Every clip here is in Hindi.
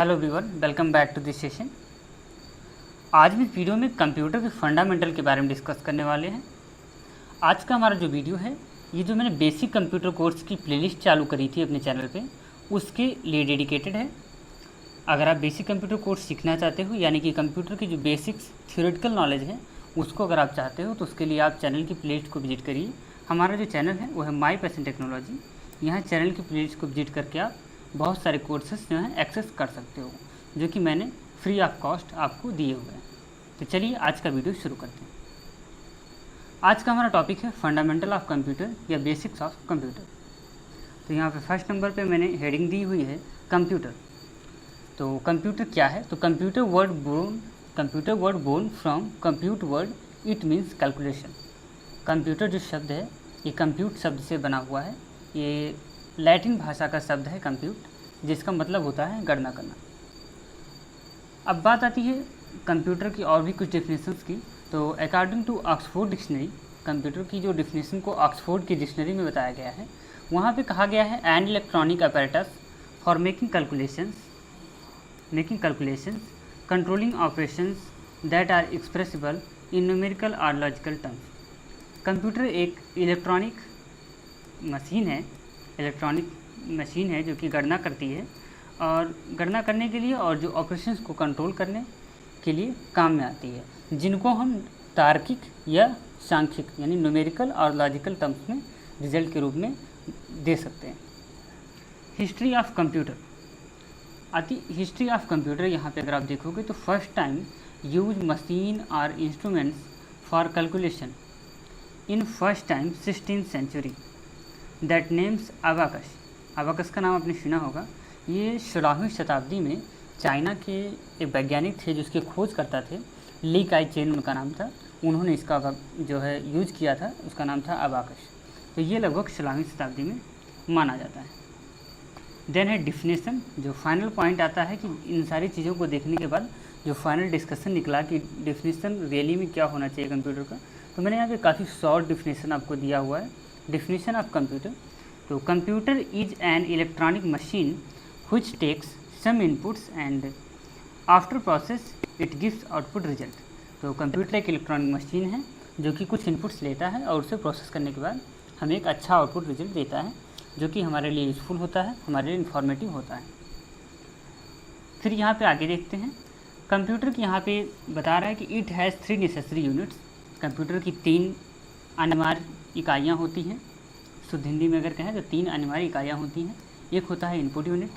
Hello everyone, welcome back to this session. आज भी इस वीडियो में कंप्यूटर के फंडामेंटल के बारे में डिस्कस करने वाले हैं। आज का हमारा जो वीडियो है, ये जो मैंने बेसिक कंप्यूटर कोर्स की प्लेलिस्ट चालू करी थी अपने चैनल पे, उसके लिए डेडिकेटेड है। अगर आप बेसिक कंप्यूटर कोर्स सीखना चाहते हो, यानी कि कंप्यूटर की जो बेसिक्स थ्योरेटिकल नॉलेज है उसको अगर आप चाहते हो, तो उसके लिए आप चैनल की प्लेलिस्ट को विजिट करिए। हमारा जो चैनल है वो है माई पैशन टेक्नोलॉजी। यहाँ चैनल की प्लेलिस्ट को विजिट करके आप बहुत सारे कोर्सेस जो हैं एक्सेस कर सकते हो, जो कि मैंने फ्री ऑफ कॉस्ट आपको दिए हुए हैं। तो चलिए आज का वीडियो शुरू करते हैं। आज का हमारा टॉपिक है फंडामेंटल ऑफ कंप्यूटर या बेसिक्स ऑफ कंप्यूटर। तो यहाँ पे फर्स्ट नंबर पे मैंने हेडिंग दी हुई है कंप्यूटर। तो कंप्यूटर क्या है? तो computer word born from compute word, it means calculation. Computer जो शब्द है ये कंप्यूट शब्द से बना हुआ है। ये लैटिन भाषा का शब्द है कंप्यूट, जिसका मतलब होता है गणना करना। अब बात आती है कंप्यूटर की और भी कुछ डेफिनेशंस की। तो according to Oxford dictionary, computer की जो डेफिनेशन को ऑक्सफोर्ड की डिक्शनरी में बताया गया है, वहाँ पे कहा गया है an electronic apparatus for making calculations controlling operations that are expressible in numerical और लॉजिकल टर्म्स। कंप्यूटर एक इलेक्ट्रॉनिक मशीन है जो कि गणना करती है, और गणना करने के लिए और जो ऑपरेशंस को कंट्रोल करने के लिए काम में आती है, जिनको हम तार्किक या सांख्यिक यानी न्यूमेरिकल और लॉजिकल टर्म्स में रिजल्ट के रूप में दे सकते हैं। हिस्ट्री ऑफ कंप्यूटर यहाँ पे अगर आप देखोगे तो फर्स्ट टाइम यूज मशीन और instruments for calculation in first time 16th century that names abacus का नाम आपने सुना होगा। ये 16वीं शताब्दी में चाइना के एक वैज्ञानिक थे जो इसके खोज करता थे, ली काई चेन उनका नाम था। उन्होंने इसका जो है यूज किया था, उसका नाम था अबाकस। तो ये लगभग 16वीं शताब्दी में माना जाता है। देन है डिफिनेशन, जो फाइनल पॉइंट आता है कि इन सारी चीज़ों को देखने के बाद जो फाइनल डिस्कशन निकला कि डिफिनेशन रियली में क्या होना चाहिए कंप्यूटर का। तो मैंने यहाँ पे काफ़ी शॉर्ट डिफिनेशन आपको दिया हुआ है। डिफिनेशन ऑफ कंप्यूटर, तो computer is an electronic machine which takes some inputs and after process it gives output result। तो कंप्यूटर एक इलेक्ट्रॉनिक मशीन है जो कि कुछ इनपुट्स लेता है और उसे प्रोसेस करने के बाद हमें एक अच्छा आउटपुट रिजल्ट देता है, जो कि हमारे लिए यूज़फुल होता है, हमारे लिए इन्फॉर्मेटिव होता है। फिर यहाँ पे आगे देखते हैं, कंप्यूटर की यहाँ पे बता रहा है कि it has 3 necessary units. Computer की 3 अनिवार्य इकाइयाँ होती हैं। शुद्ध हिंदी में अगर कहें तो 3 अनिवार्य इकाइयाँ होती हैं। एक होता है इनपुट यूनिट,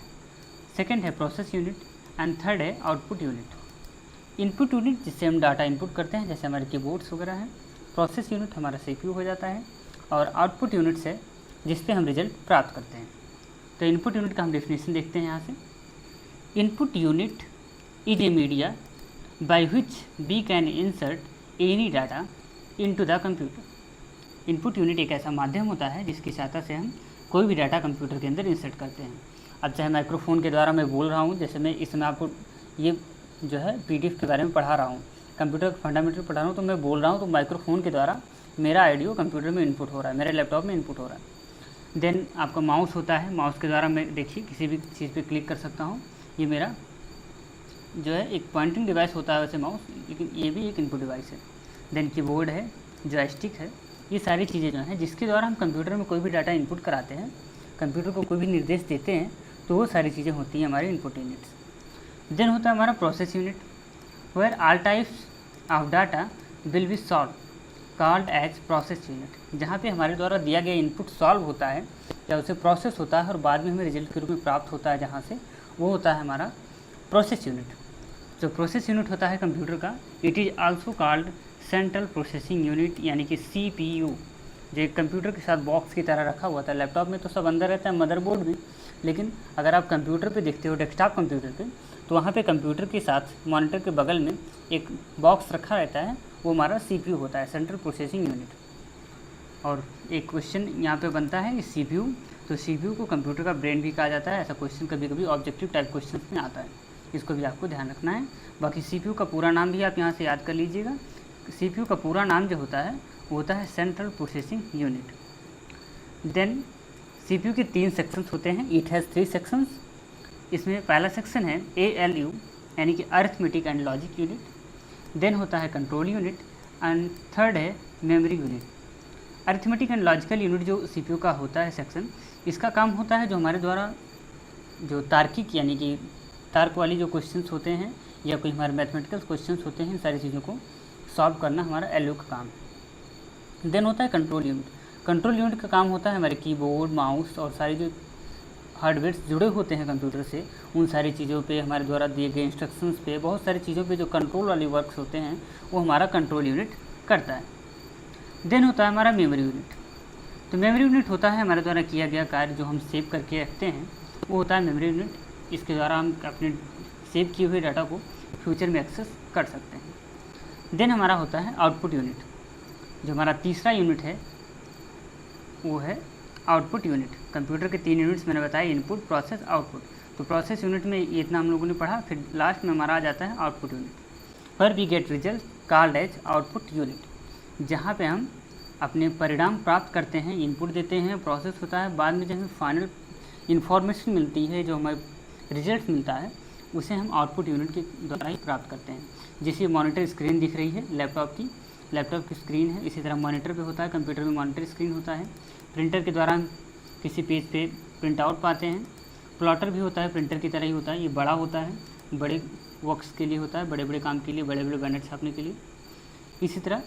सेकेंड है प्रोसेस यूनिट एंड थर्ड है आउटपुट यूनिट। इनपुट यूनिट जिससे हम डाटा इनपुट करते हैं, जैसे हमारे कीबोर्ड्स वगैरह हैं। प्रोसेस यूनिट हमारा सीपीयू हो जाता है, और आउटपुट यूनिट्स है जिस पे हम रिजल्ट प्राप्त करते हैं। तो इनपुट यूनिट का हम डेफिनेशन देखते हैं यहाँ से। Input unit is a media by which we can insert any data into the computer. Input unit एक ऐसा माध्यम होता है जिसकी सहायता से हम कोई भी डाटा कंप्यूटर के अंदर इंसर्ट करते हैं। अब चाहे माइक्रोफोन के द्वारा मैं बोल रहा हूँ, जैसे मैं इस समय आपको ये जो है पीडीएफ के बारे में पढ़ा रहा हूँ, कंप्यूटर का फंडामेंटल पढ़ा रहा हूँ, तो मैं बोल रहा हूँ तो माइक्रोफोन के द्वारा मेरा ऑडियो कंप्यूटर में इनपुट हो रहा है, मेरे लैपटॉप में इनपुट हो रहा है। देन आपका माउस होता है, माउस के द्वारा मैं देखिए किसी भी चीज़ पर क्लिक कर सकता हूँ। ये मेरा जो है एक पॉइंटिंग डिवाइस होता है वैसे माउस, लेकिन ये भी एक इनपुट डिवाइस है। देन कीबोर्ड है, जॉयस्टिक है। ये सारी चीज़ें जो हैं जिसके द्वारा हम कंप्यूटर में कोई भी डाटा इनपुट कराते हैं, कंप्यूटर को कोई भी निर्देश देते हैं, तो वो सारी चीज़ें होती हैं हमारे इनपुट यूनिट्स। देन होता है हमारा process unit, where all types of data will be solve called as process unit. जहाँ पे हमारे द्वारा दिया गया इनपुट सॉल्व होता है या उसे प्रोसेस होता है और बाद में हमें रिजल्ट के रूप में प्राप्त होता है, जहाँ से वो होता है हमारा प्रोसेस यूनिट। जो प्रोसेस यूनिट होता है कंप्यूटर का, it is also called central processing unit, यानी कि CPU। जो कंप्यूटर के साथ बॉक्स की तरह रखा हुआ था, लैपटॉप में तो सब अंदर रहता है, मदरबोर्ड भी, लेकिन अगर आप कंप्यूटर पे देखते हो, डेस्कटॉप कंप्यूटर पे, तो वहाँ पे कंप्यूटर के साथ मॉनिटर के बगल में एक बॉक्स रखा रहता है, वो हमारा CPU होता है, सेंट्रल प्रोसेसिंग यूनिट। और एक क्वेश्चन यहाँ पे बनता है कि CPU, तो CPU को कंप्यूटर का ब्रेन भी कहा जाता है। ऐसा क्वेश्चन कभी कभी ऑब्जेक्टिव टाइप क्वेश्चन में आता है, इसको भी आपको ध्यान रखना है। बाकी CPU का पूरा नाम भी आप यहाँ से याद कर लीजिएगा। CPU का पूरा नाम जो होता है वो होता है central processing unit. Then CPU के 3 सेक्शंस होते हैं। इट हैज़ 3 सेक्शंस, इसमें पहला सेक्शन है ALU यानी कि arithmetic and logic unit, then होता है कंट्रोल यूनिट एंड थर्ड है memory unit. Arithmetic and logical unit जो CPU का होता है सेक्शन, इसका काम होता है जो हमारे द्वारा जो तार्किक यानी कि तर्क वाली जो क्वेश्चंस होते हैं या कोई हमारे मैथमेटिकल क्वेश्चंस होते हैं, इन सारी चीज़ों को सॉल्व करना हमारा LU का काम है। देन होता है कंट्रोल यूनिट। कंट्रोल यूनिट का काम होता है हमारे कीबोर्ड, माउस और सारी जो हार्डवेयर जुड़े होते हैं कंप्यूटर से, उन सारी चीज़ों पे हमारे द्वारा दिए गए इंस्ट्रक्शंस पे, बहुत सारी चीज़ों पे जो कंट्रोल वाली वर्क्स होते हैं वो हमारा कंट्रोल यूनिट करता है। देन होता है हमारा मेमोरी यूनिट। तो मेमोरी यूनिट होता है हमारे द्वारा किया गया कार्य जो हम सेव करके रखते हैं, वो होता है मेमोरी यूनिट। इसके द्वारा हम अपने सेव किए हुए डाटा को फ्यूचर में एक्सेस कर सकते हैं। देन हमारा होता है आउटपुट यूनिट। जो हमारा तीसरा यूनिट है वो है आउटपुट यूनिट। कंप्यूटर के 3 यूनिट्स मैंने बताया, इनपुट, प्रोसेस, आउटपुट। तो प्रोसेस यूनिट में ये इतना हम लोगों ने पढ़ा, फिर लास्ट में हमारा आ जाता है आउटपुट यूनिट। पर we get result called as output unit, जहाँ पे हम अपने परिणाम प्राप्त करते हैं, इनपुट देते हैं, प्रोसेस होता है, बाद में जब हमें फाइनल इन्फॉर्मेशन मिलती है, जो हमें रिजल्ट मिलता है, उसे हम आउटपुट यूनिट के द्वारा ही प्राप्त करते हैं। जैसे मॉनिटर स्क्रीन दिख रही है लैपटॉप की स्क्रीन है, इसी तरह मॉनिटर पे होता है, कंप्यूटर में मॉनिटर स्क्रीन होता है। प्रिंटर के द्वारा हम किसी पेज पे प्रिंट आउट पाते हैं। प्लॉटर भी होता है, प्रिंटर की तरह ही होता है, ये बड़ा होता है, बड़े वर्क्स के लिए होता है, बड़े बड़े काम के लिए, बड़े बड़े बैनर छापने के लिए। इसी तरह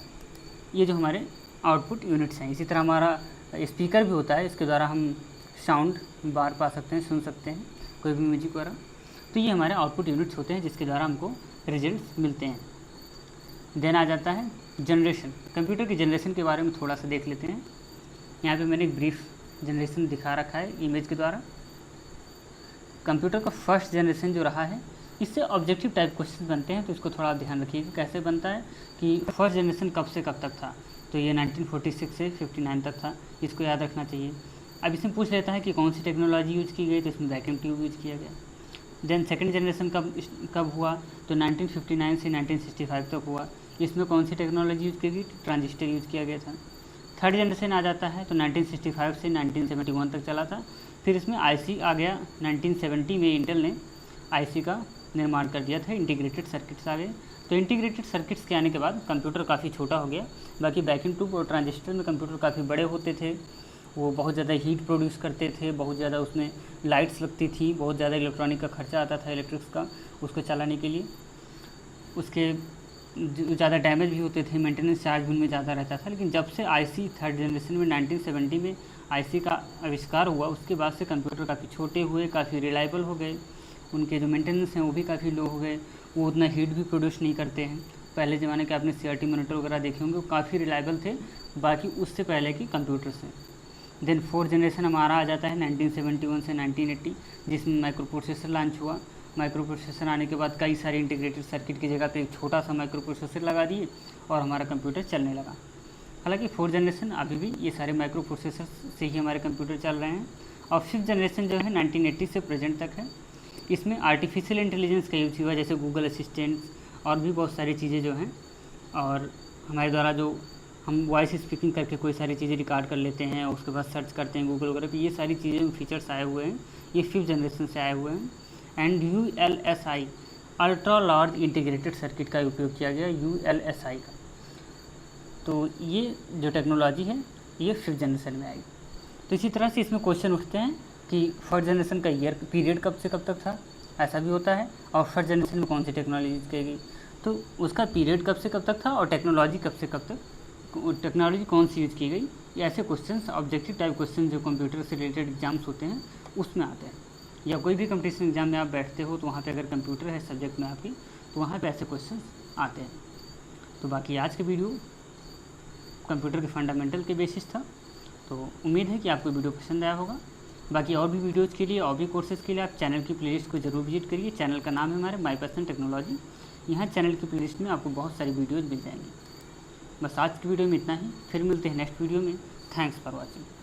ये जो हमारे आउटपुट यूनिट्स हैं। इसी तरह हमारा स्पीकर भी होता है, इसके द्वारा हम साउंड बाहर पा सकते हैं, सुन सकते हैं कोई भी म्यूजिक वगैरह। तो ये हमारे आउटपुट यूनिट्स होते हैं जिसके द्वारा हमको रिजल्ट्स मिलते हैं। देन आ जाता है जनरेशन। कंप्यूटर की जनरेशन के बारे में थोड़ा सा देख लेते हैं। यहाँ पे मैंने एक ब्रीफ जनरेशन दिखा रखा है इमेज के द्वारा। कंप्यूटर का फर्स्ट जनरेशन जो रहा है, इससे ऑब्जेक्टिव टाइप क्वेश्चन बनते हैं, तो इसको थोड़ा ध्यान रखिएगा कैसे बनता है कि फर्स्ट जनरेशन कब से कब तक था। तो ये 1946 से 59 तक था, इसको याद रखना चाहिए। अब इसमें पूछ लेता है कि कौन सी टेक्नोलॉजी यूज़ की गई, तो इसमें वैक्यूम ट्यूब यूज़ किया गया। देन सेकंड जनरेशन कब हुआ, तो 1959 से 1965 तक हुआ, इसमें कौन सी टेक्नोलॉजी यूज़ की गई, ट्रांजिस्टर यूज़ किया गया था। थर्ड जनरेशन आ जाता है तो 1965 से 1971 तक चला था। फिर इसमें IC आ गया, 1970 में इंटेल ने IC का निर्माण कर दिया था, इंटीग्रेटेड सर्किट्स आ गए। तो इंटीग्रेटेड सर्किट्स के आने के बाद कंप्यूटर काफ़ी छोटा हो गया। बाकी वैक्यूम ट्यूब और ट्रांजिस्टर में कंप्यूटर काफ़ी बड़े होते थे, वो बहुत ज़्यादा हीट प्रोड्यूस करते थे, बहुत ज़्यादा उसमें लाइट्स लगती थी, बहुत ज़्यादा इलेक्ट्रॉनिक का खर्चा आता था इलेक्ट्रिक्स का उसको चलाने के लिए। उसके ज़्यादा डैमेज भी होते थे, मेंटेनेंस चार्ज भी उनमें ज़्यादा रहता था। लेकिन जब से IC थर्ड जनरेशन में 1970 में IC का आविष्कार हुआ, उसके बाद से कंप्यूटर काफ़ी छोटे हुए, काफ़ी रिलायबल हो गए, उनके जो मेंटेनेंस हैं वो भी काफ़ी लो हो गए, वो उतना हीट भी प्रोड्यूस नहीं करते हैं। पहले ज़माने के आपने CRT मॉनिटर वगैरह देखे होंगे, वो काफ़ी रिलायबल थे बाकी उससे पहले की कंप्यूटर से। देन फोर्थ जनरेशन हमारा आ जाता है 1971 से 1980, जिसमें माइक्रो प्रोसेसर लॉन्च हुआ। माइक्रो प्रोसेसर आने के बाद कई सारे इंटीग्रेटेड सर्किट की जगह पे एक छोटा सा माइक्रो प्रोसेसर लगा दिए और हमारा कंप्यूटर चलने लगा। हालांकि फोर्थ जनरेशन अभी भी ये सारे माइक्रो प्रोसेसर से ही हमारे कंप्यूटर चल रहे हैं। और फिफ्थ जनरेशन जो है 1980 से प्रेजेंट तक है। इसमें आर्टिफिशियल इंटेलिजेंस का यूज हुआ, जैसे गूगल असिस्टेंट और भी बहुत सारी चीज़ें जो हैं, और हमारे द्वारा जो हम वॉइस स्पीकिंग करके कोई सारी चीज़ें रिकॉर्ड कर लेते हैं और उसके बाद सर्च करते हैं गूगल वगैरह पे, ये सारी चीज़ें फीचर्स आए हुए हैं, ये फिफ्थ जनरेशन से आए हुए हैं। And ULSI ultra large integrated circuit का उपयोग किया गया, ULSI का। तो ये जो टेक्नोलॉजी है ये फिफ्थ जनरेशन में आई। तो इसी तरह से इसमें क्वेश्चन उठते हैं कि फर्स्ट जनरेशन का ईयर पीरियड कब से कब तक था, ऐसा भी होता है, और फर्स्ट जनरेशन में कौन सी टेक्नोलॉजी यूज की गई, तो उसका पीरियड कब से कब तक था और टेक्नोलॉजी कब से कब तक, टेक्नोलॉजी कौन सी यूज की गई। ये ऐसे क्वेश्चंस ऑब्जेक्टिव टाइप क्वेश्चन जो कंप्यूटर से रिलेटेड एग्जाम्स होते हैं उसमें आते हैं, या कोई भी कंपटीशन एग्जाम में आप बैठते हो तो वहाँ पे अगर कंप्यूटर है सब्जेक्ट में आपकी, तो वहाँ पे ऐसे क्वेश्चन आते हैं। तो बाकी आज के वीडियो कंप्यूटर के फंडामेंटल के बेसिस था, तो उम्मीद है कि आपको वीडियो पसंद आया होगा। बाकी और भी वीडियोज़ के लिए और भी कोर्सेज़ के लिए आप चैनल की प्लेलिस्ट को जरूर विजिट करिए। चैनल का नाम है हमारे माई पर्सन टेक्नोलॉजी। यहाँ चैनल की प्लेलिस्ट में आपको बहुत सारी वीडियोज़ मिल जाएंगी। बस आज की वीडियो में इतना ही, फिर मिलते हैं नेक्स्ट वीडियो में। Thanks for watching.